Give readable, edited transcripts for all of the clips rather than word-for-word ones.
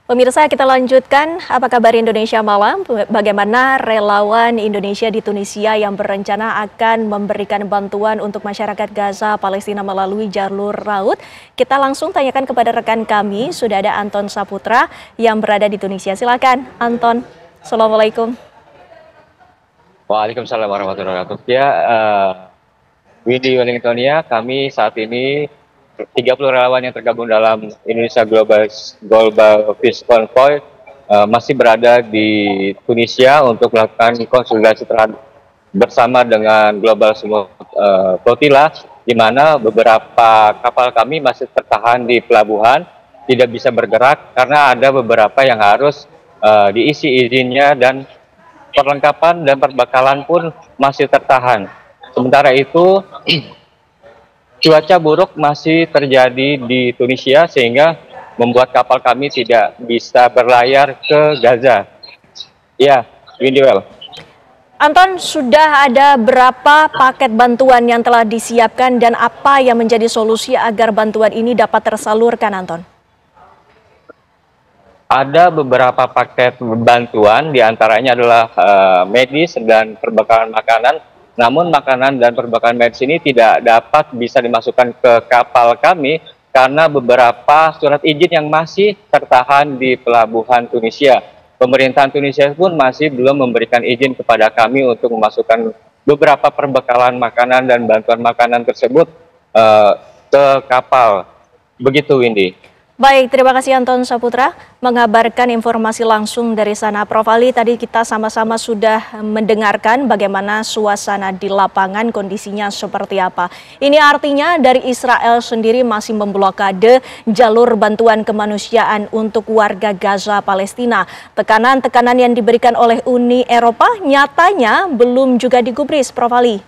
Pemirsa, kita lanjutkan. Apa kabar Indonesia Malam? Bagaimana relawan Indonesia di Tunisia yang berencana akan memberikan bantuan untuk masyarakat Gaza, Palestina melalui jalur laut? Kita langsung tanyakan kepada rekan kami, sudah ada Anton Saputra yang berada di Tunisia. Silakan, Anton. Assalamualaikum. Waalaikumsalam warahmatullahi wabarakatuh. Ya, Windy Wellingtonia, kami saat ini 30 relawan yang tergabung dalam Indonesia Global Peace Convoy masih berada di Tunisia untuk melakukan konsolidasi bersama dengan Global Flotilla, di mana beberapa kapal kami masih tertahan di pelabuhan, tidak bisa bergerak karena ada beberapa yang harus diisi izinnya dan perlengkapan dan perbekalan pun masih tertahan. Sementara itu, cuaca buruk masih terjadi di Tunisia sehingga membuat kapal kami tidak bisa berlayar ke Gaza. Ya, Windy Well. Anton, sudah ada berapa paket bantuan yang telah disiapkan dan apa yang menjadi solusi agar bantuan ini dapat tersalurkan, Anton? Ada beberapa paket bantuan, diantaranya adalah medis dan perbekalan makanan. Namun makanan dan perbekalan medis ini tidak dapat bisa dimasukkan ke kapal kami karena beberapa surat izin yang masih tertahan di pelabuhan Tunisia. Pemerintahan Tunisia pun masih belum memberikan izin kepada kami untuk memasukkan beberapa perbekalan makanan dan bantuan makanan tersebut ke kapal. Begitu, Windy. Baik, terima kasih Anton Saputra mengabarkan informasi langsung dari sana. Prof. Ali, tadi kita sama-sama sudah mendengarkan bagaimana suasana di lapangan, kondisinya seperti apa. Ini artinya dari Israel sendiri masih memblokade jalur bantuan kemanusiaan untuk warga Gaza, Palestina. Tekanan-tekanan yang diberikan oleh Uni Eropa nyatanya belum juga digubris, Prof. Ali.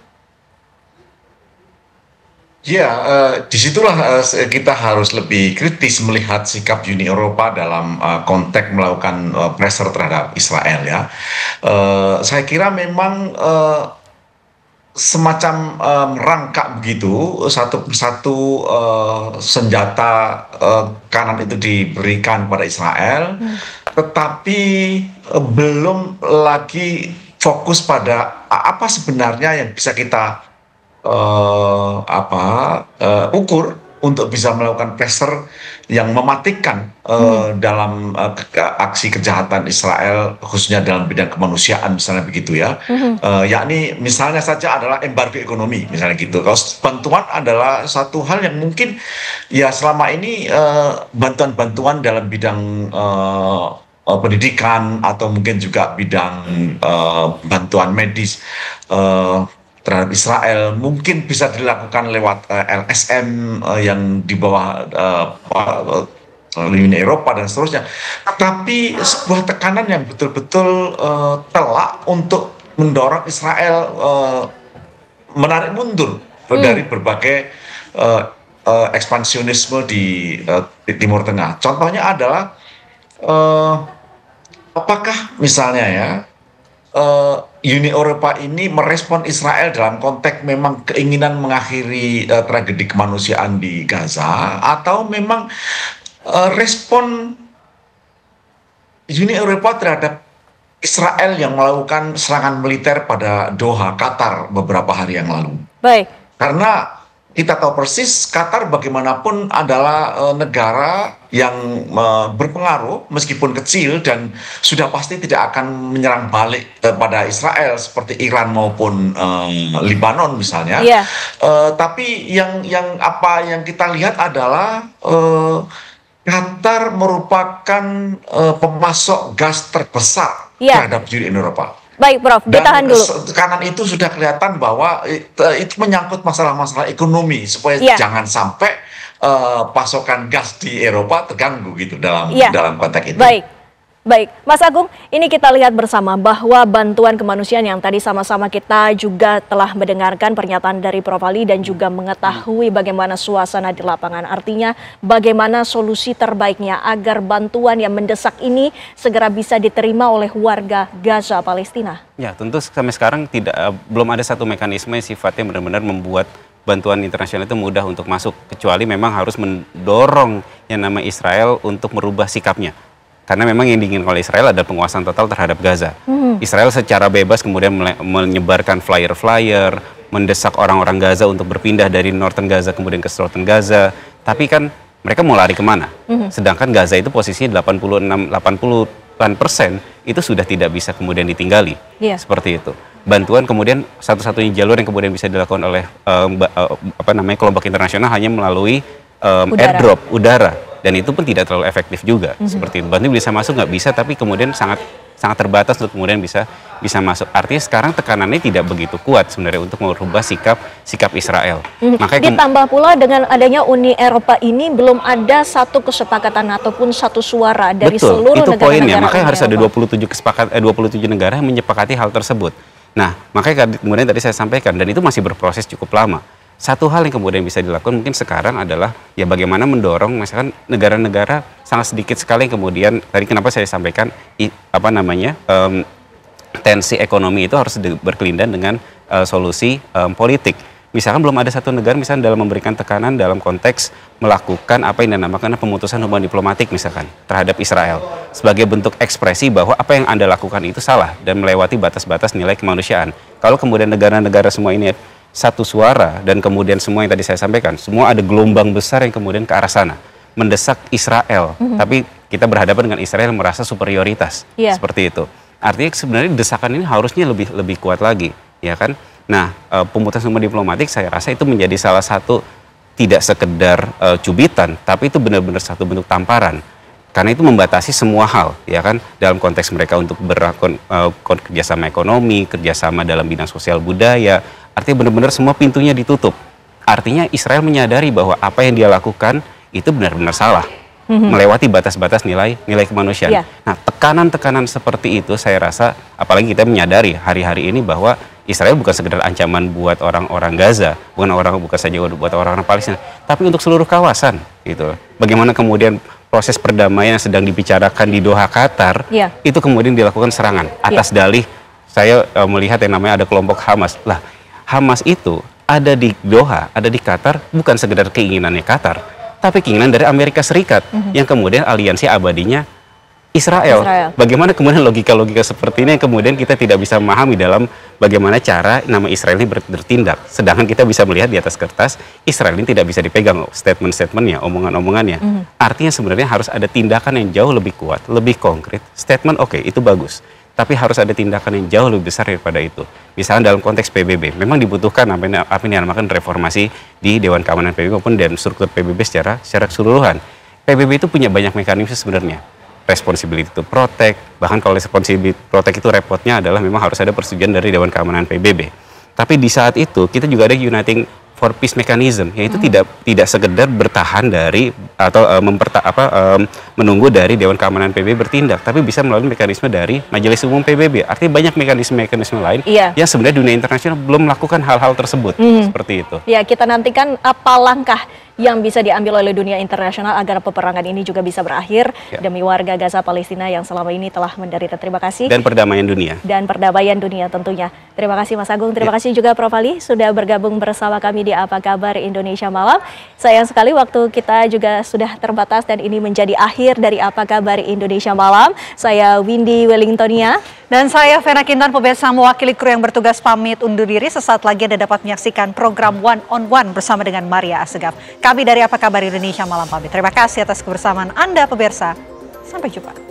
Ya, disitulah kita harus lebih kritis melihat sikap Uni Eropa dalam konteks melakukan pressure terhadap Israel ya. Saya kira memang semacam merangkak begitu, satu persatu senjata kanan itu diberikan pada Israel, tetapi belum lagi fokus pada apa sebenarnya yang bisa kita ukur untuk bisa melakukan pressure yang mematikan dalam aksi kejahatan Israel, khususnya dalam bidang kemanusiaan misalnya begitu ya, yakni misalnya saja adalah embargo ekonomi misalnya gitu. Kalau bantuan adalah satu hal yang mungkin ya selama ini bantuan-bantuan dalam bidang pendidikan atau mungkin juga bidang bantuan medis terhadap Israel mungkin bisa dilakukan lewat LSM yang di bawah Uni Eropa dan seterusnya. Tapi sebuah tekanan yang betul-betul telak untuk mendorong Israel menarik mundur dari berbagai ekspansionisme di Timur Tengah. Contohnya adalah apakah misalnya ya Uni Eropa ini merespon Israel dalam konteks memang keinginan mengakhiri tragedi kemanusiaan di Gaza, atau memang respon Uni Eropa terhadap Israel yang melakukan serangan militer pada Doha, Qatar beberapa hari yang lalu. Baik. Karena kita tahu persis Qatar bagaimanapun adalah negara yang berpengaruh meskipun kecil dan sudah pasti tidak akan menyerang balik pada Israel seperti Iran maupun Lebanon misalnya. Yeah. Tapi yang kita lihat adalah Qatar merupakan pemasok gas terbesar terhadap Uni Eropa. Baik, Prof. Ditahan dulu. Kanan itu sudah kelihatan bahwa itu menyangkut masalah-masalah ekonomi supaya jangan sampai pasokan gas di Eropa terganggu gitu dalam konteks itu. Baik, Mas Agung, ini kita lihat bersama bahwa bantuan kemanusiaan yang tadi sama-sama kita juga telah mendengarkan pernyataan dari Prof. Ali dan juga mengetahui bagaimana suasana di lapangan. Artinya bagaimana solusi terbaiknya agar bantuan yang mendesak ini segera bisa diterima oleh warga Gaza, Palestina. Ya, tentu sampai sekarang belum ada satu mekanisme yang sifatnya benar-benar membuat bantuan internasional itu mudah untuk masuk, kecuali memang harus mendorong yang namanya Israel untuk merubah sikapnya. Karena memang yang diinginkan oleh Israel adalah penguasaan total terhadap Gaza. Israel secara bebas kemudian menyebarkan flyer-flyer, mendesak orang-orang Gaza untuk berpindah dari Northern Gaza kemudian ke Southern Gaza. Tapi kan mereka mau lari kemana? Sedangkan Gaza itu posisinya 80% itu sudah tidak bisa kemudian ditinggali. Seperti itu. Bantuan kemudian satu-satunya jalur yang kemudian bisa dilakukan oleh kelompok internasional hanya melalui airdrop udara, dan itu pun tidak terlalu efektif juga. Seperti itu. Bantuan bisa masuk nggak bisa, tapi kemudian sangat terbatas untuk kemudian bisa masuk. Artinya sekarang tekanannya tidak begitu kuat sebenarnya untuk merubah sikap Israel. Makanya ditambah pula dengan adanya Uni Eropa ini belum ada satu kesepakatan ataupun satu suara dari seluruh negara-negara. Itu poinnya. Makanya harus ada 27 negara yang menyepakati hal tersebut. Nah, makanya kemudian tadi saya sampaikan, dan itu masih berproses cukup lama. Satu hal yang kemudian bisa dilakukan mungkin sekarang adalah ya bagaimana mendorong misalkan negara-negara sangat sedikit sekali yang kemudian tadi kenapa saya sampaikan tensi ekonomi itu harus berkelindan dengan solusi politik. Misalkan belum ada satu negara misalnya dalam memberikan tekanan dalam konteks melakukan apa yang dinamakan pemutusan hubungan diplomatik misalkan terhadap Israel sebagai bentuk ekspresi bahwa apa yang Anda lakukan itu salah dan melewati batas-batas nilai kemanusiaan. Kalau kemudian negara-negara semua ini satu suara dan kemudian semua yang tadi saya sampaikan, semua ada gelombang besar yang kemudian ke arah sana mendesak Israel, tapi kita berhadapan dengan Israel yang merasa superioritas, seperti itu. Artinya sebenarnya desakan ini harusnya lebih kuat lagi, ya kan? Nah, pemutusan hubungan diplomatik saya rasa itu menjadi salah satu tidak sekedar cubitan, tapi itu benar-benar satu bentuk tamparan. Karena itu membatasi semua hal, ya kan, dalam konteks mereka untuk kerjasama ekonomi, kerjasama dalam bidang sosial budaya. Artinya benar-benar semua pintunya ditutup. Artinya Israel menyadari bahwa apa yang dia lakukan itu benar-benar salah, melewati batas-batas nilai kemanusiaan. Nah, tekanan-tekanan seperti itu saya rasa, apalagi kita menyadari hari-hari ini bahwa Israel bukan sekedar ancaman buat orang-orang Gaza, bukan saja buat orang-orang Palestina, tapi untuk seluruh kawasan, gitu. Bagaimana kemudian proses perdamaian yang sedang dibicarakan di Doha, Qatar, itu kemudian dilakukan serangan atas dalih saya melihat yang namanya ada kelompok Hamas. Lah, Hamas itu ada di Doha, ada di Qatar, bukan sekedar keinginannya Qatar, tapi keinginan dari Amerika Serikat yang kemudian aliansi abadinya Israel. Bagaimana kemudian logika-logika seperti ini yang kemudian kita tidak bisa memahami dalam bagaimana cara nama Israel ini bertindak. Sedangkan kita bisa melihat di atas kertas, Israel ini tidak bisa dipegang statement-statementnya, omongan-omongannya. Artinya sebenarnya harus ada tindakan yang jauh lebih kuat, lebih konkret. Statement oke, itu bagus. Tapi harus ada tindakan yang jauh lebih besar daripada itu. Misalnya dalam konteks PBB, memang dibutuhkan apa yang dinamakan reformasi di Dewan Keamanan PBB maupun dan struktur PBB secara keseluruhan. PBB itu punya banyak mekanisme sebenarnya. Responsibility to protect, bahkan kalau responsibility to protect itu repotnya adalah memang harus ada persetujuan dari Dewan Keamanan PBB. Tapi di saat itu kita juga ada Uniting for Peace Mechanism, yaitu tidak sekedar bertahan dari atau menunggu dari Dewan Keamanan PBB bertindak, tapi bisa melalui mekanisme dari Majelis Umum PBB. Artinya banyak mekanisme lain yang sebenarnya dunia internasional belum melakukan hal-hal tersebut, seperti itu. Ya, kita nantikan apa langkah yang bisa diambil oleh dunia internasional agar peperangan ini juga bisa berakhir demi warga Gaza Palestina yang selama ini telah menderita. Terima kasih. Dan perdamaian dunia. Dan perdamaian dunia tentunya. Terima kasih Mas Agung, terima kasih juga Prof. Ali sudah bergabung bersama kami di Apa Kabar Indonesia Malam. Sayang sekali waktu kita juga sudah terbatas dan ini menjadi akhir dari Apa Kabar Indonesia Malam. Saya Windy Wellingtonia. Dan saya Vera Kintan, pemirsa mewakili kru yang bertugas pamit undur diri. Sesaat lagi Anda dapat menyaksikan program One on One bersama dengan Maria Assegaf. Kami dari Apa Kabar Indonesia Malam pamit. Terima kasih atas kebersamaan Anda pemirsa. Sampai jumpa.